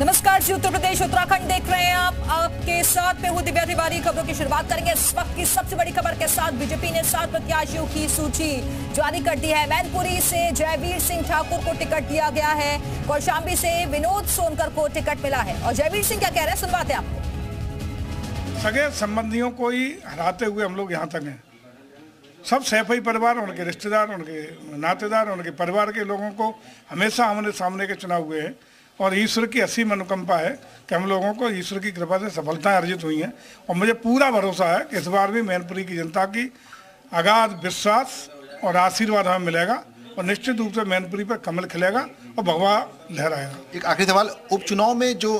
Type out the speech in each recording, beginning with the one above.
नमस्कार जी, उत्तर प्रदेश उत्तराखंड देख रहे हैं आप। आपके साथ में हूं दिव्या तिवारी। खबरों की शुरुआत करेंगे इस वक्त की सबसे बड़ी खबर के साथ। बीजेपी ने 7 प्रत्याशियों की सूची जारी कर दी है। मैनपुरी से जयवीर सिंह ठाकुर को टिकट दिया गया है। कौशाम्बी से विनोद सोनकर को टिकट मिला है। और जयवीर सिंह क्या कह रहे हैं, सुनवाते हैं आपको। सगे संबंधियों को ही हराते हुए हम लोग यहाँ तक हैं। सब सैफई परिवार, उनके रिश्तेदार, उनके नातेदार, उनके परिवार के लोगों को हमेशा आमने सामने के चुनाव हुए हैं और ईश्वर की असीम अनुकंपा है कि हम लोगों को ईश्वर की कृपा से सफलताएं अर्जित हुई हैं। और मुझे पूरा भरोसा है कि इस बार भी मैनपुरी की जनता की अगाध विश्वास और आशीर्वाद हमें मिलेगा और निश्चित रूप से मैनपुरी पर कमल खिलेगा और भगवा लहराएगा। एक आखिरी सवाल, उपचुनाव में जो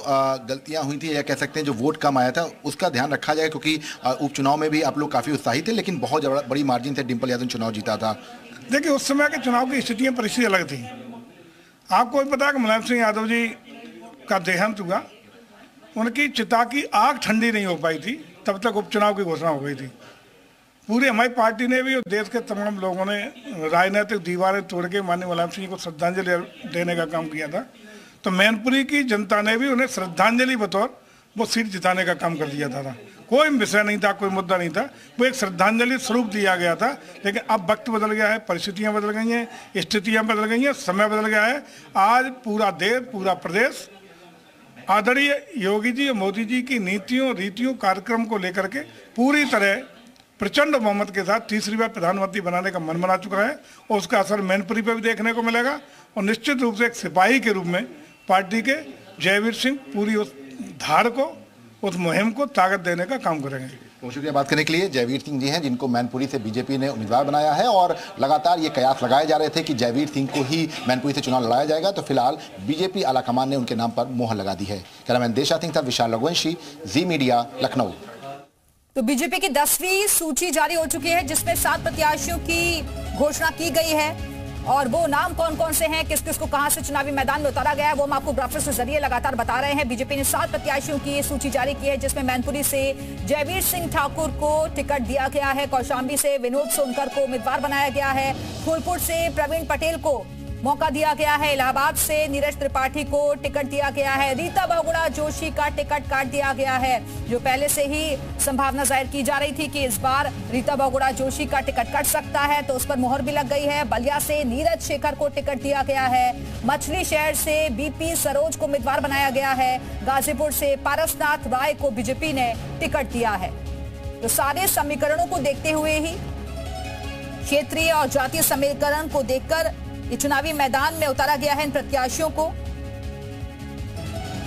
गलतियां हुई थी या कह सकते हैं जो वोट कम आया था उसका ध्यान रखा जाए, क्योंकि उपचुनाव में भी आप लोग काफ़ी उत्साही थे लेकिन बहुत बड़ी मार्जिन से डिम्पल यादव चुनाव जीता था। देखिए, उस समय के चुनाव की स्थितियाँ परिस्थिति अलग थी। आपको भी पता है कि मुलायम सिंह यादव जी का देहांत हुआ, उनकी चिता की आग ठंडी नहीं हो पाई थी, तब तक उपचुनाव की घोषणा हो गई थी। पूरी हमारी पार्टी ने भी और देश के तमाम लोगों ने राजनीतिक दीवारें तोड़ के माननीय मुलायम सिंह को श्रद्धांजलि देने का काम किया था। तो मैनपुरी की जनता ने भी उन्हें श्रद्धांजलि बतौर वो सीट जिताने का काम कर दिया था। कोई विषय नहीं था, कोई मुद्दा नहीं था, वो एक श्रद्धांजलि स्वरूप दिया गया था। लेकिन अब वक्त बदल गया है, परिस्थितियां बदल गई हैं, स्थितियां बदल गई हैं, समय बदल गया है। आज पूरा देश, पूरा प्रदेश आदरणीय योगी जी और मोदी जी की नीतियों, रीतियों, कार्यक्रम को लेकर के पूरी तरह प्रचंड बहुमत के साथ तीसरी बार प्रधानमंत्री बनाने का मन बना चुका है और उसका असर मैनपुरी पर भी देखने को मिलेगा। और निश्चित रूप से एक सिपाही के रूप में पार्टी के जयवीर सिंह पूरी उस धार को, उस मुहिम को ताकत देने का काम करेंगे। बहुत शुक्रिया बात करने के लिए। जयवीर सिंह जी हैं जिनको मैनपुरी से बीजेपी ने उम्मीदवार बनाया है और लगातार ये कयास लगाए जा रहे थे कि जयवीर सिंह को ही मैनपुरी से चुनाव लड़ाया जाएगा। तो फिलहाल बीजेपी आलाकमान ने उनके नाम पर मोहर लगा दी है। कैमरामैन देशा सिंह साथ विशाल रघुवंशी, जी मीडिया, लखनऊ। तो बीजेपी की 10वीं सूची जारी हो चुकी है जिसमें 7 प्रत्याशियों की घोषणा की गई है और वो नाम कौन कौन से हैं, किस किस को कहां से चुनावी मैदान में उतारा गया है, वो हम आपको ग्राफिक्स के जरिए लगातार बता रहे हैं। बीजेपी ने 7 प्रत्याशियों की सूची जारी की है जिसमें मैनपुरी से जयवीर सिंह ठाकुर को टिकट दिया गया है। कौशाम्बी से विनोद सोनकर को उम्मीदवार बनाया गया है। फूलपुर से प्रवीण पटेल को मौका दिया गया है। इलाहाबाद से नीरज त्रिपाठी को टिकट दिया गया है। रीता बहुगुणा जोशी का टिकट काट दिया गया है, जो पहले से ही संभावना जाहिर की जा रही थी कि इस बार रीता बहुगुणा जोशी का टिकट कट सकता है, तो उस पर मोहर भी लग गई है। बलिया से नीरज शेखर को टिकट दिया गया है। मछली शहर से बीपी सरोज को उम्मीदवार बनाया गया है। गाजीपुर से पारसनाथ राय को बीजेपी ने टिकट दिया है। तो सारे समीकरणों को देखते हुए ही, क्षेत्रीय और जातीय समीकरण को देखकर ये चुनावी मैदान में उतारा गया है इन प्रत्याशियों को।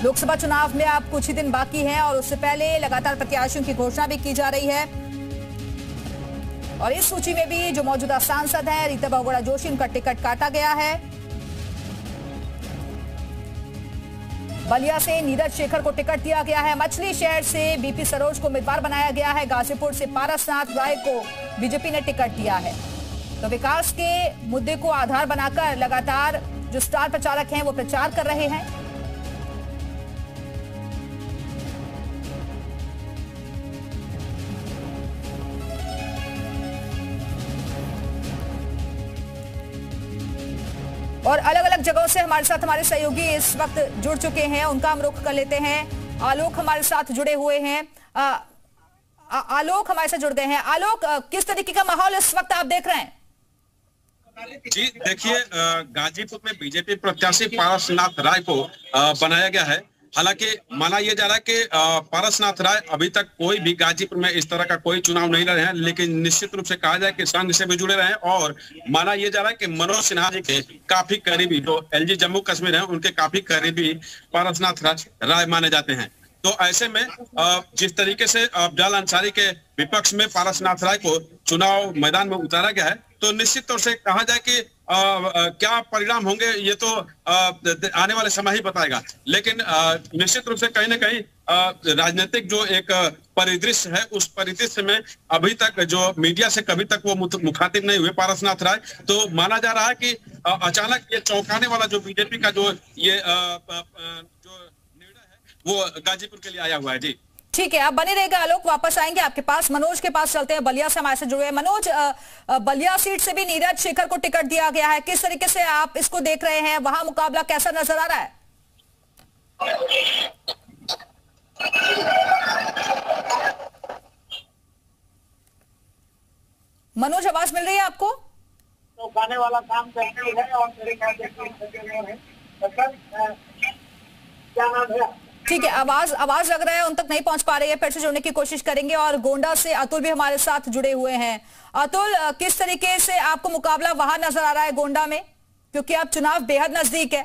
लोकसभा चुनाव में अब कुछ ही दिन बाकी हैं और उससे पहले लगातार प्रत्याशियों की घोषणा भी की जा रही है। और इस सूची में भी जो मौजूदा सांसद हैं रीता बहुगुणा जोशी, उनका टिकट काटा गया है। बलिया से नीरज शेखर को टिकट दिया गया है। मछली शहर से बीपी सरोज को उम्मीदवार बनाया गया है। गाजीपुर से पारसनाथ राय को बीजेपी ने टिकट दिया है। तो विकास के मुद्दे को आधार बनाकर लगातार जो स्टार प्रचारक हैं वो प्रचार कर रहे हैं। और अलग अलग जगहों से हमारे साथ हमारे सहयोगी इस वक्त जुड़ चुके हैं, उनका हम रुख कर लेते हैं। आलोक हमारे साथ जुड़े हुए हैं। आलोक हमारे साथ जुड़ गए हैं। आलोक, किस तरीके का माहौल इस वक्त आप देख रहे हैं? जी देखिए, गाजीपुर में बीजेपी प्रत्याशी पारसनाथ राय को बनाया गया है। हालांकि माना यह जा रहा है कि पारसनाथ राय अभी तक कोई भी गाजीपुर में इस तरह का कोई चुनाव नहीं लड़े हैं, लेकिन निश्चित रूप से कहा जाए कि संघ से भी जुड़े रहे हैं। और माना यह जा रहा है कि मनोज सिन्हा जी के काफी करीबी, जो एलजी जम्मू कश्मीर है, उनके काफी करीबी पारसनाथ राय माने जाते हैं। तो ऐसे में जिस तरीके से अफजल अंसारी के विपक्ष में पारसनाथ राय को चुनाव मैदान में उतारा गया है, तो निश्चित तौर से कहा जाए कि क्या परिणाम होंगे ये तो आने वाले समय ही बताएगा। लेकिन निश्चित रूप से कहीं ना कहीं राजनीतिक जो एक परिदृश्य है, उस परिदृश्य में अभी तक जो मीडिया से कभी तक वो मुखातिब नहीं हुए पारसनाथ राय, तो माना जा रहा है कि अचानक ये चौंकाने वाला जो बीजेपी का जो ये जो निर्णय है वो गाजीपुर के लिए आया हुआ है। जी ठीक है, आप बने रहेगा आलोक, वापस आएंगे आपके पास। मनोज के पास चलते हैं, बलिया से हमारे से जुड़े हैं। मनोज, बलिया सीट से भी नीरज शेखर को टिकट दिया गया है, किस तरीके से आप इसको देख रहे हैं? वहां मुकाबला कैसा नजर आ रहा है? मनोज, आवाज मिल रही है आपको? तो गाने वाला काम करती है और मेरे ख्याल से क्या नाम है? ठीक है, आवाज लग रहा है उन तक नहीं पहुंच पा रही है, फिर से जुड़ने की कोशिश करेंगे। और गोंडा से अतुल भी हमारे साथ जुड़े हुए हैं। अतुल, किस तरीके से आपको मुकाबला वहां नजर आ रहा है गोंडा में, क्योंकि अब चुनाव बेहद नजदीक है?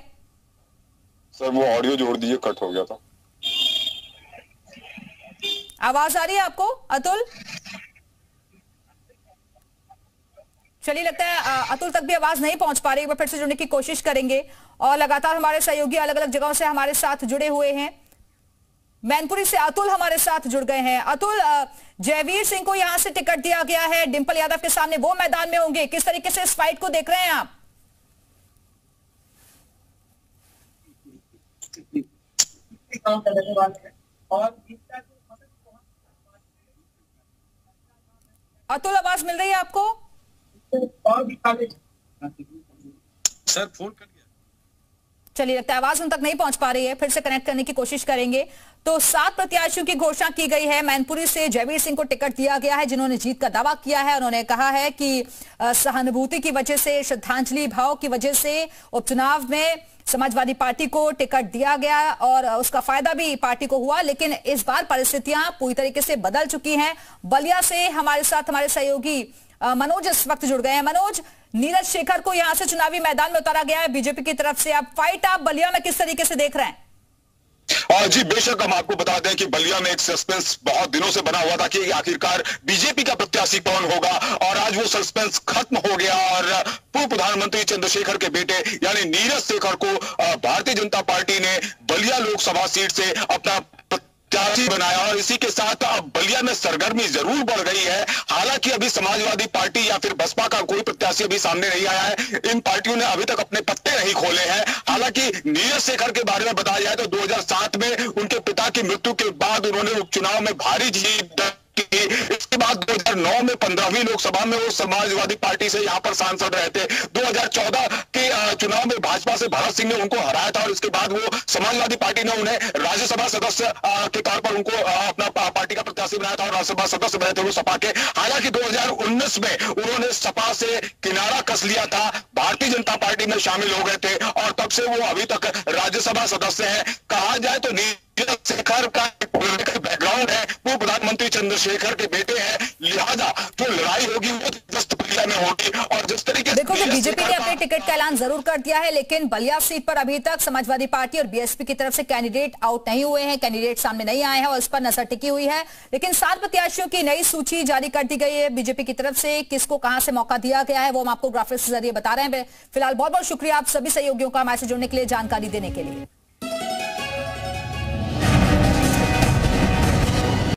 सर वो ऑडियो जोड़ दीजिए, कट हो गया था। आवाज आ रही है आपको अतुल? चलिए, लगता है अतुल तक भी आवाज नहीं पहुंच पा रही, एक बार फिर से जुड़ने की कोशिश करेंगे। और लगातार हमारे सहयोगी अलग अलग जगहों से हमारे साथ जुड़े हुए हैं। मैनपुरी से अतुल हमारे साथ जुड़ गए हैं। अतुल, जयवीर सिंह को यहां से टिकट दिया गया है, डिंपल यादव के सामने वो मैदान में होंगे, किस तरीके से इस फाइट को देख रहे हैं आप? अतुल, आवाज मिल रही है आपको? सर फोन कर दिया। चलिए, लगता है आवाज उन तक नहीं पहुंच पा रही है, फिर से कनेक्ट करने की कोशिश करेंगे। तो 7 प्रत्याशियों की घोषणा की गई है। मैनपुरी से जयवीर सिंह को टिकट दिया गया है, जिन्होंने जीत का दावा किया है। उन्होंने कहा है कि सहानुभूति की वजह से, श्रद्धांजलि भाव की वजह से उपचुनाव में समाजवादी पार्टी को टिकट दिया गया और उसका फायदा भी पार्टी को हुआ। लेकिन इस बार परिस्थितियां पूरी तरीके से बदल चुकी हैं। बलिया से हमारे साथ हमारे सहयोगी मनोज इस वक्त जुड़ गए हैं। मनोज, नीरज शेखर को यहां से चुनावी मैदान में उतारा गया है बीजेपी की तरफ से। अब फाइट आप बलिया में किस तरीके से देख रहे हैं? जी बेशक, हम आपको बता दें कि बलिया में एक सस्पेंस बहुत दिनों से बना हुआ था कि आखिरकार बीजेपी का प्रत्याशी कौन होगा, और आज वो सस्पेंस खत्म हो गया और पूर्व प्रधानमंत्री चंद्रशेखर के बेटे यानी नीरज शेखर को भारतीय जनता पार्टी ने बलिया लोकसभा सीट से अपना प्रत्याशी बनाया। और इसी के साथ अब बलिया में सरगर्मी जरूर बढ़ गई है। हालांकि अभी समाजवादी पार्टी या फिर बसपा का कोई प्रत्याशी अभी सामने नहीं आया है। इन पार्टियों ने अभी तक अपने पत्ते नहीं खोले हैं। हालांकि नीरज शेखर के बारे में बताया जाए तो 2007 में उनके पिता की मृत्यु के बाद उन्होंने उपचुनाव में भारी जीत की। इसके बाद 2009 में 15वीं लोकसभा में वो समाजवादी पार्टी से यहाँ पर सांसद रहे थे। 2014 के चुनाव में भाजपा से भरत सिंह ने उनको हराया था और इसके बाद वो समाजवादी पार्टी ने उन्हें राज्यसभा सदस्य के तौर पर उनको अपना पार्टी का प्रत्याशी बनाया था और राज्यसभा सदस्य बने थे वो सपा के। हालांकि 2019 में उन्होंने सपा से किनारा कस लिया था, भारतीय जनता पार्टी में शामिल हो गए थे और तब से वो अभी तक राज्यसभा सदस्य है। कहा जाए तो नीरज शेखर का पॉलिटिकल बैकग्राउंड है, पूर्व प्रधानमंत्री चंद्रशेखर के बेटे हैं, लिहाजा जो लड़ाई होगी वो बलिया में होगी। और जिस तरीके से देखो कि बीजेपी ने अपने टिकट का ऐलान जरूर कर दिया है, लेकिन बलिया सीट पर अभी तक समाजवादी पार्टी और बीएसपी की तरफ से कैंडिडेट आउट नहीं हुए हैं, कैंडिडेट सामने नहीं आए हैं और इस पर नजर टिकी हुई है। लेकिन 7 प्रत्याशियों की नई सूची जारी कर दी गई है बीजेपी की तरफ से। किसको कहां से मौका दिया गया है वो हम आपको ग्राफिक्स के जरिए बता रहे हैं। फिलहाल बहुत बहुत शुक्रिया आप सभी सहयोगियों का हमारे से जुड़ने के लिए, जानकारी देने के लिए।